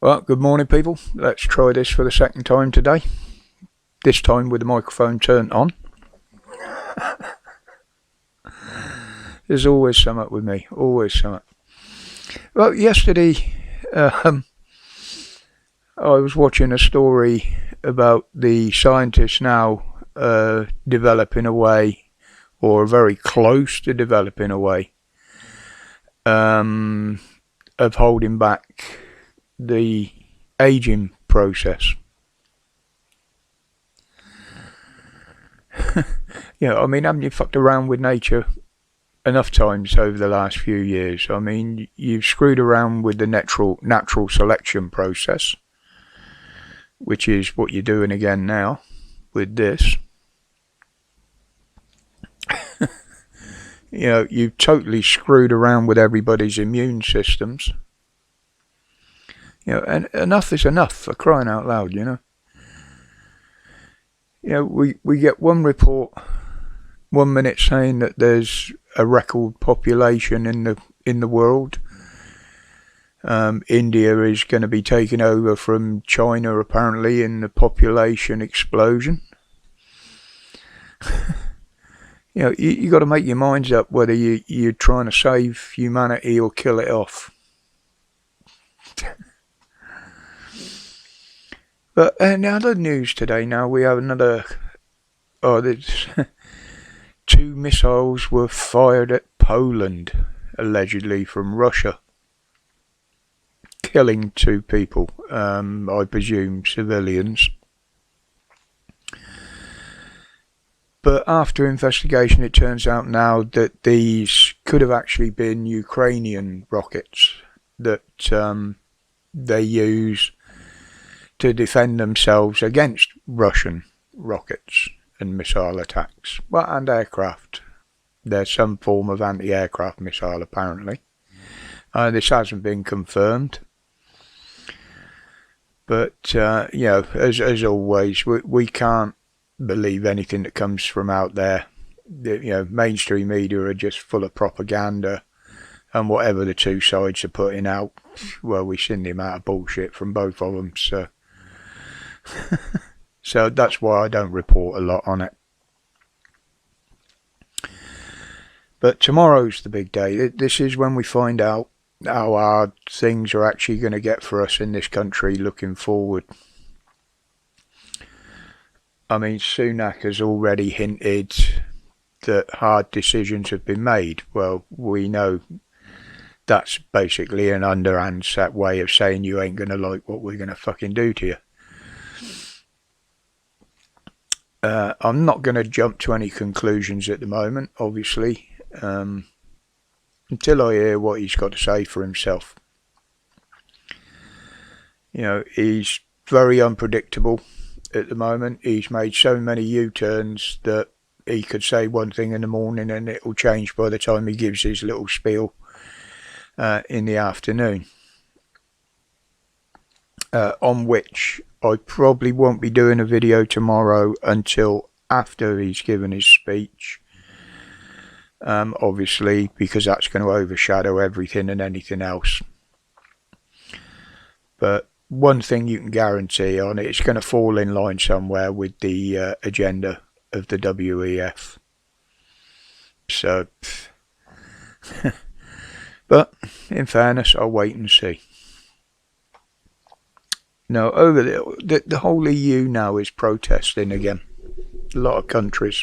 Well, good morning, people. Let's try this for the second time today. This time with the microphone turned on. There's always something with me. Always something. Well, yesterday, I was watching a story about the scientists now developing a way, or very close to developing a way, of holding back the aging process. I mean, haven't you fucked around with nature enough times over the last few years? I mean, you've screwed around with the natural selection process, which is what you're doing again now with this. You've totally screwed around with everybody's immune systems. And enough is enough, for crying out loud. We get one report 1 minute saying that there's a record population in the world. India is going to be taken over from China apparently in the population explosion. You got to make your minds up whether you're trying to save humanity or kill it off. But in other news today, now we have another. There's 2 missiles were fired at Poland, allegedly from Russia, killing 2 people. I presume civilians. But after investigation, it turns out now that these could have actually been Ukrainian rockets that they use to defend themselves against Russian rockets and missile attacks. Well, and aircraft. There's some form of anti-aircraft missile apparently. This hasn't been confirmed. But, as always, we can't believe anything that comes from out there. Mainstream media are just full of propaganda, and whatever the 2 sides are putting out, well, we've seen the amount of bullshit from both of them, so so that's why I don't report a lot on it. But tomorrow's the big day. This is when we find out how hard things are actually going to get for us in this country looking forward. I mean, Sunak has already hinted that hard decisions have been made. Well, we know that's basically an underhand set way of saying you ain't going to like what we're going to fucking do to you. I'm not going to jump to any conclusions at the moment, obviously, until I hear what he's got to say for himself. He's very unpredictable at the moment. He's made so many U-turns that he could say one thing in the morning and it will change by the time he gives his little spiel in the afternoon. On which I probably won't be doing a video tomorrow until after he's given his speech. Obviously, because that's going to overshadow everything and anything else. But one thing you can guarantee on it, it's going to fall in line somewhere with the agenda of the WEF. So, but in fairness, I'll wait and see. No, over the whole EU now is protesting again. A lot of countries.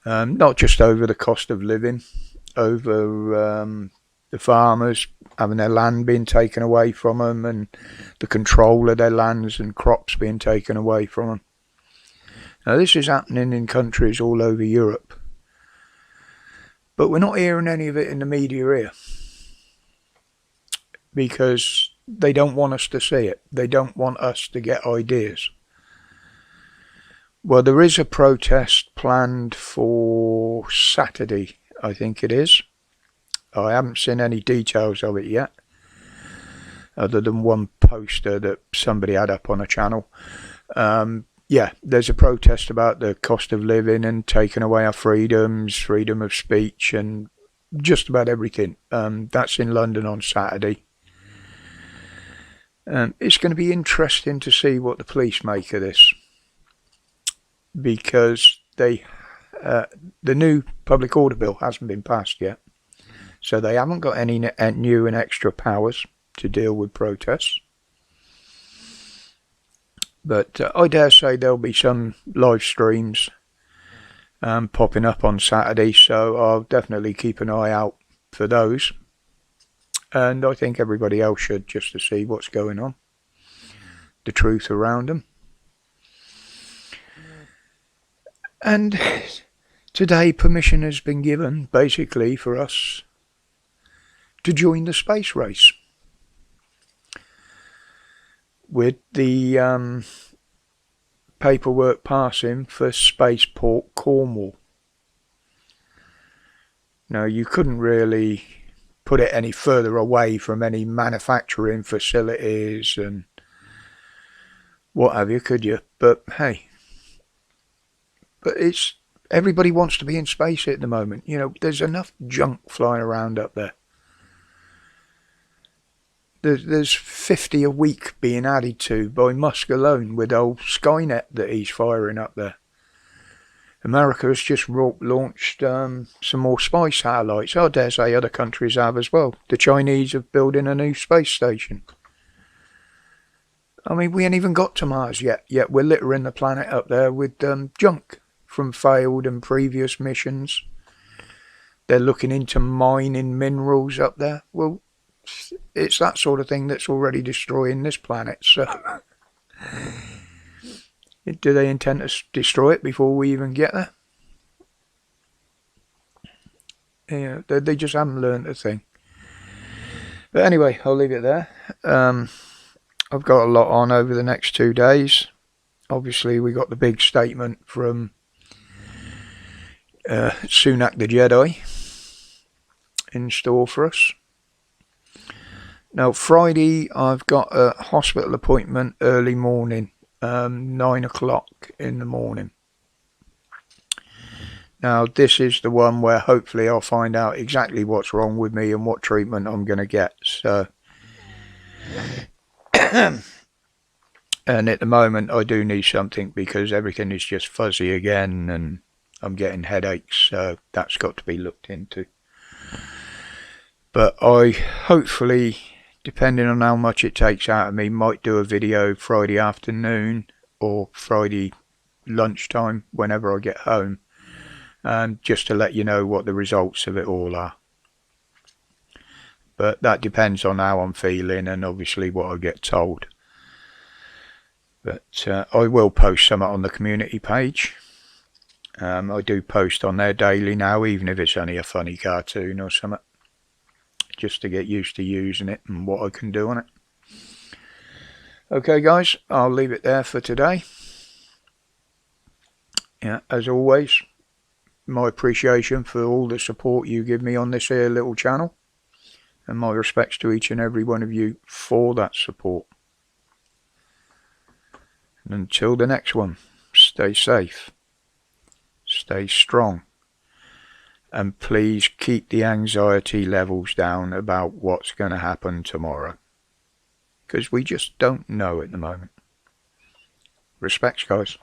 Not just over the cost of living, over the farmers having their land being taken away from them and the control of their lands and crops being taken away from them. Now this is happening in countries all over Europe. But we're not hearing any of it in the media here. Because they don't want us to see it. They don't want us to get ideas. Well, there is a protest planned for Saturday, I think it is. I haven't seen any details of it yet, other than one poster that somebody had up on a channel. There's a protest about the cost of living and taking away our freedoms, freedom of speech and just about everything. That's in London on Saturday. It's going to be interesting to see what the police make of this, because the new public order bill hasn't been passed yet, so they haven't got any new and extra powers to deal with protests. But I dare say there'll be some live streams popping up on Saturday, so I'll definitely keep an eye out for those. And I think everybody else should, just to see what's going on, the truth around them. And today permission has been given, basically, for us to join the space race, with the paperwork passing for Spaceport Cornwall. Now, you couldn't really put it any further away from any manufacturing facilities and what have you, could you? But hey, it's everybody wants to be in space at the moment. You know, there's enough junk flying around up there. There's 50 a week being added to by Musk alone with old Skynet that he's firing up there. America has just launched some more spy satellites. I dare say other countries have as well. The Chinese are building a new space station. I mean, we ain't even got to Mars yet we're littering the planet up there with junk from failed and previous missions. They're looking into mining minerals up there. Well, it's that sort of thing that's already destroying this planet, so do they intend to destroy it before we even get there? Yeah, they just haven't learned a thing. But anyway, I'll leave it there. I've got a lot on over the next 2 days. Obviously, we got the big statement from Sunak the Jedi in store for us. Now, Friday, I've got a hospital appointment early morning, 9 o'clock in the morning. Now, this is the one where hopefully I'll find out exactly what's wrong with me and what treatment I'm going to get. So, and at the moment, I do need something because everything is just fuzzy again and I'm getting headaches, so that's got to be looked into. But I hopefully, depending on how much it takes out of me, might do a video Friday afternoon or Friday lunchtime whenever I get home, just to let you know what the results of it all are. But that depends on how I'm feeling and obviously what I get told. But I will post some on the community page. I do post on there daily now, even if it's only a funny cartoon or something, just to get used to using it and what I can do on it. Okay guys, I'll leave it there for today. Yeah, as always, my appreciation for all the support you give me on this here little channel, and my respects to each and every one of you for that support. And until the next one, stay safe, stay strong, and please keep the anxiety levels down about what's going to happen tomorrow, because we just don't know at the moment. Respects, guys.